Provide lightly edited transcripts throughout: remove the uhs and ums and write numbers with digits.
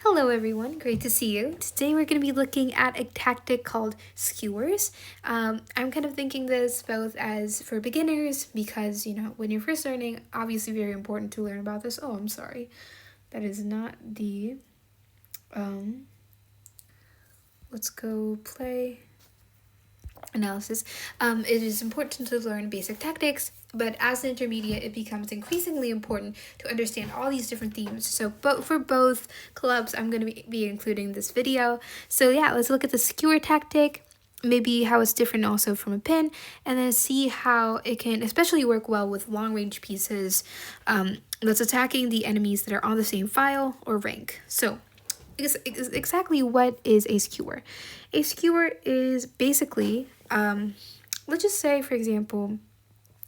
Hello everyone, great to see you. Today we're going to be looking at a tactic called skewers. I'm kind of thinking this both as for beginners because, when you're first learning, obviously very important to learn about this. Oh, I'm sorry. That is not the, um, let's go play analysis. It is important to learn basic tactics, but as an intermediate, it becomes increasingly important to understand all these different themes. So, for both clubs, I'm going to be including this video. So yeah, let's look at the skewer tactic, maybe how it's different also from a pin, and then see how it can especially work well with long range pieces that's attacking the enemies that are on the same file or rank. So exactly what is a skewer? A skewer is basically, let's just say, for example,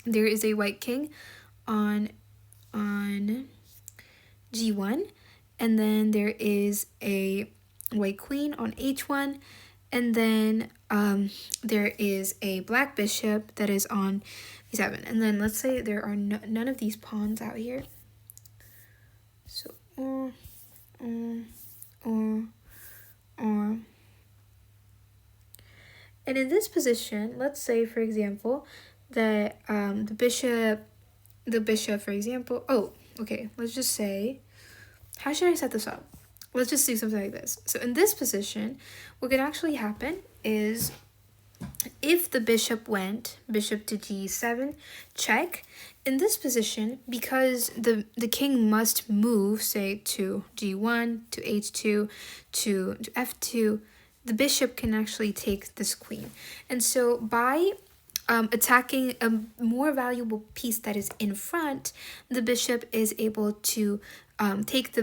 there is a white king on G1, and then there is a white queen on H1, and then there is a black bishop that is on B7. And then let's say there are none of these pawns out here. So, or. And in this position, let's say, for example, that the bishop, for example, let's just say, how should I set this up? Let's just do something like this. So in this position, what could actually happen is if the bishop went bishop to g7, check, in this position, because the king must move, say, to g1, to h2, to f2, the bishop can actually take this queen. And so by attacking a more valuable piece that is in front, the bishop is able to take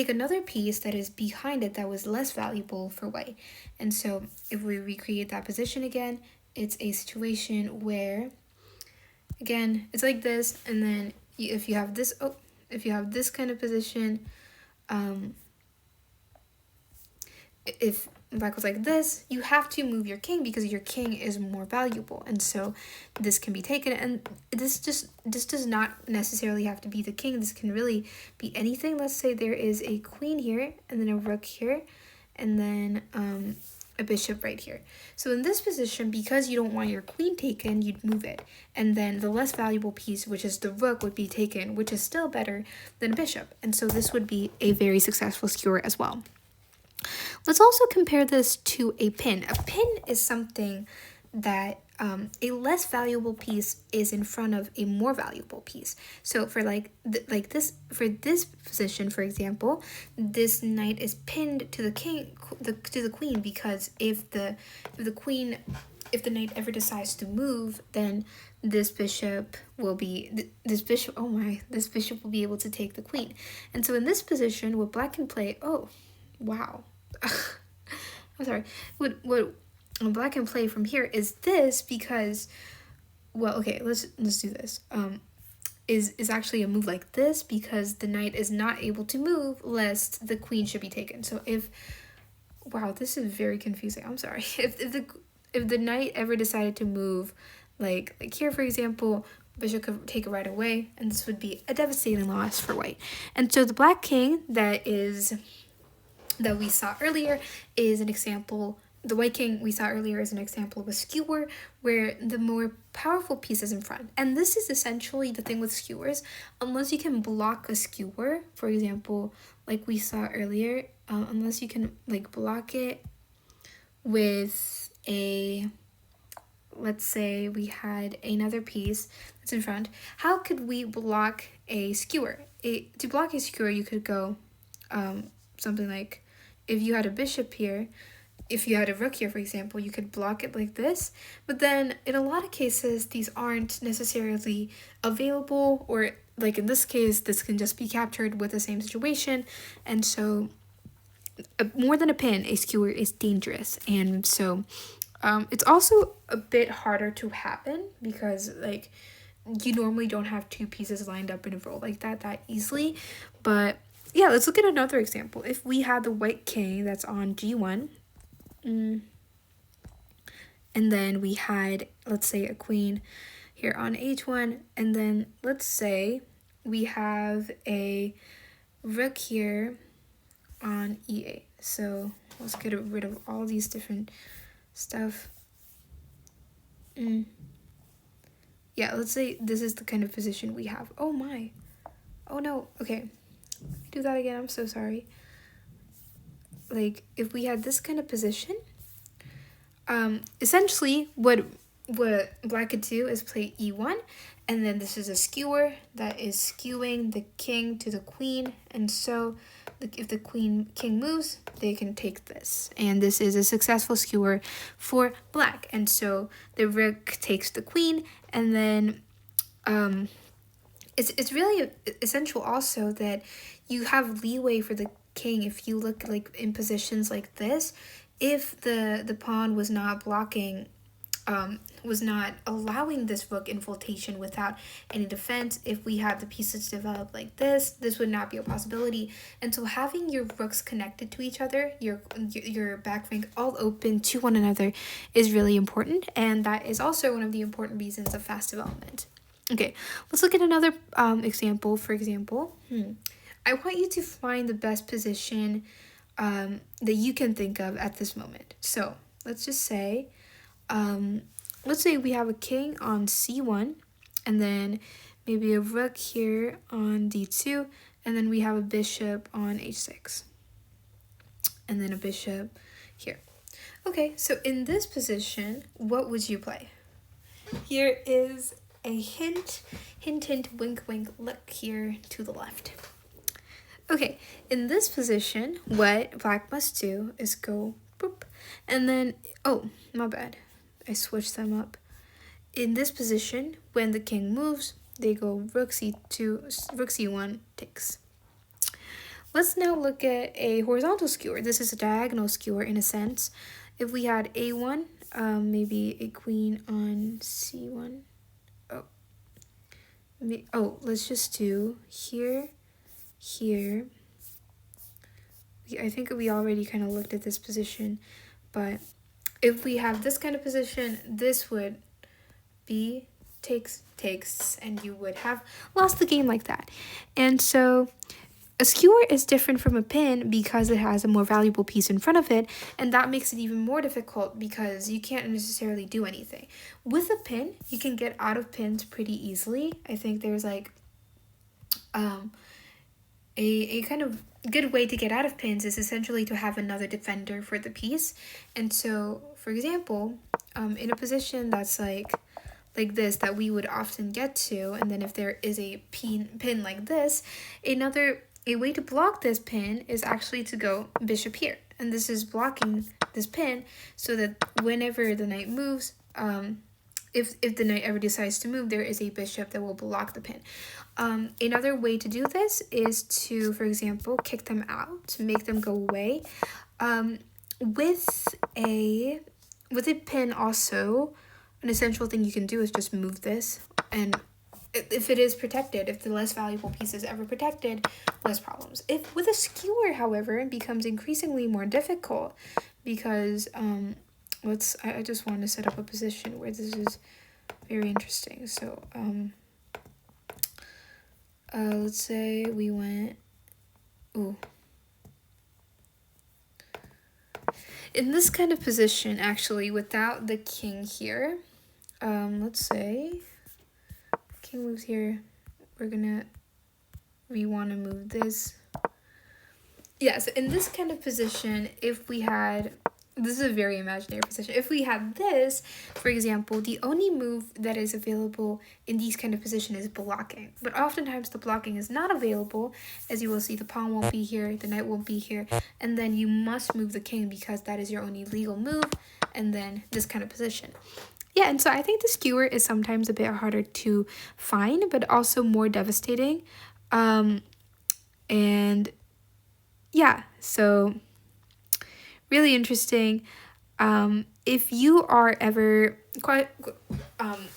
another piece that is behind it that was less valuable for white. And so if we recreate that position again, it's a situation where, again, it's like this, and then if you have this kind of position, if black was like this, you have to move your king because your king is more valuable, and so this can be taken. And this does not necessarily have to be the king. This can really be anything. Let's say there is a queen here, and then a rook here, and then a bishop right here. So in this position, because you don't want your queen taken, you'd move it, and then the less valuable piece, which is the rook, would be taken, which is still better than a bishop. And so this would be a very successful skewer as well. Let's also compare this to a pin. A pin is something that a less valuable piece is in front of a more valuable piece. So for for this position, for example, this knight is pinned to the king, to the queen, because if the knight ever decides to move, then this bishop will be this bishop will be able to take the queen. And so in this position, what black can play, wow. I'm sorry. What black can play from here is this, because, well, okay, let's do this. Is actually a move like this, because the knight is not able to move lest the queen should be taken. So wow, this is very confusing. I'm sorry. If the knight ever decided to move, like here, for example, bishop could take it right away, and this would be a devastating loss for white. And so the black king that we saw earlier is an example. The white king we saw earlier is an example of a skewer where the more powerful piece is in front. And this is essentially the thing with skewers. Unless you can block a skewer, for example, like we saw earlier, unless you can block it with let's say we had another piece that's in front. How could we block a skewer? To block a skewer, you could go something like, if you had a bishop here, if you had a rook here, for example, you could block it like this. But then in a lot of cases, these aren't necessarily available, or like in this case, this can just be captured with the same situation. And so more than a pin, a skewer is dangerous. And so it's also a bit harder to happen because you normally don't have two pieces lined up in a row like that easily. But yeah, let's look at another example. If we had the white king that's on G1, and then we had, let's say, a queen here on H1, and then let's say we have a rook here on e8. So let's get rid of all these different stuff. Yeah, let's say this is the kind of position we have. Oh my. Oh no. Okay. Do that again. I'm so sorry. Like, if we had this kind of position, essentially what black could do is play e1, and then this is a skewer that is skewing the king to the queen, and so if the king moves, they can take this, and this is a successful skewer for black. And so the rook takes the queen, and then it's really essential also that you have leeway for the king. If you look like in positions like this, if the pawn was not blocking, was not allowing this rook infiltration without any defense, if we had the pieces developed like this would not be a possibility. And so having your rooks connected to each other, your back rank all open to one another, is really important, and that is also one of the important reasons of fast development. Okay, let's look at another example. For example, I want you to find the best position that you can think of at this moment. So let's just say, let's say we have a king on c1, and then maybe a rook here on d2, and then we have a bishop on h6, and then a bishop here. Okay, so in this position, what would you play? Here is a hint, wink, wink, look here to the left. Okay, in this position, what black must do is go boop, and then, oh, my bad, I switched them up. In this position, when the king moves, they go rook c2, rook c1 takes. Let's now look at a horizontal skewer. This is a diagonal skewer in a sense. If we had a1, maybe a queen on c1. Let's just do here. I think we already kind of looked at this position, but if we have this kind of position, this would be takes, and you would have lost the game like that. And so a skewer is different from a pin because it has a more valuable piece in front of it, and that makes it even more difficult because you can't necessarily do anything. With a pin, you can get out of pins pretty easily. I think there's like a kind of good way to get out of pins is essentially to have another defender for the piece. And so, for example, in a position that's like this that we would often get to, and then if there is a pin like this, a way to block this pin is actually to go bishop here. And this is blocking this pin so that whenever the knight moves, if the knight ever decides to move, there is a bishop that will block the pin. Another way to do this is to, for example, kick them out, to make them go away. With a pin also, an essential thing you can do is just move this, and if it is protected, if the less valuable piece is ever protected, less problems. If with a skewer, however, it becomes increasingly more difficult because I just want to set up a position where this is very interesting. So let's say we went, in this kind of position, actually, without the king here, let's say king moves here, we want to move this. Yeah, so in this kind of position, if we had, this is a very imaginary position. If we had this, for example, the only move that is available in these kind of position is blocking. But oftentimes the blocking is not available. As you will see, the pawn won't be here, the knight won't be here, and then you must move the king because that is your only legal move, and then this kind of position. Yeah, and so I think the skewer is sometimes a bit harder to find, but also more devastating. And yeah, so really interesting. If you are ever quite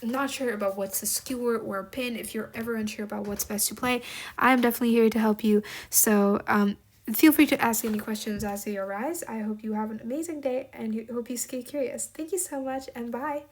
not sure about what's a skewer or a pin, if you're ever unsure about what's best to play, I'm definitely here to help you. So feel free to ask any questions as they arise. I hope you have an amazing day and hope you stay curious. Thank you so much, and bye.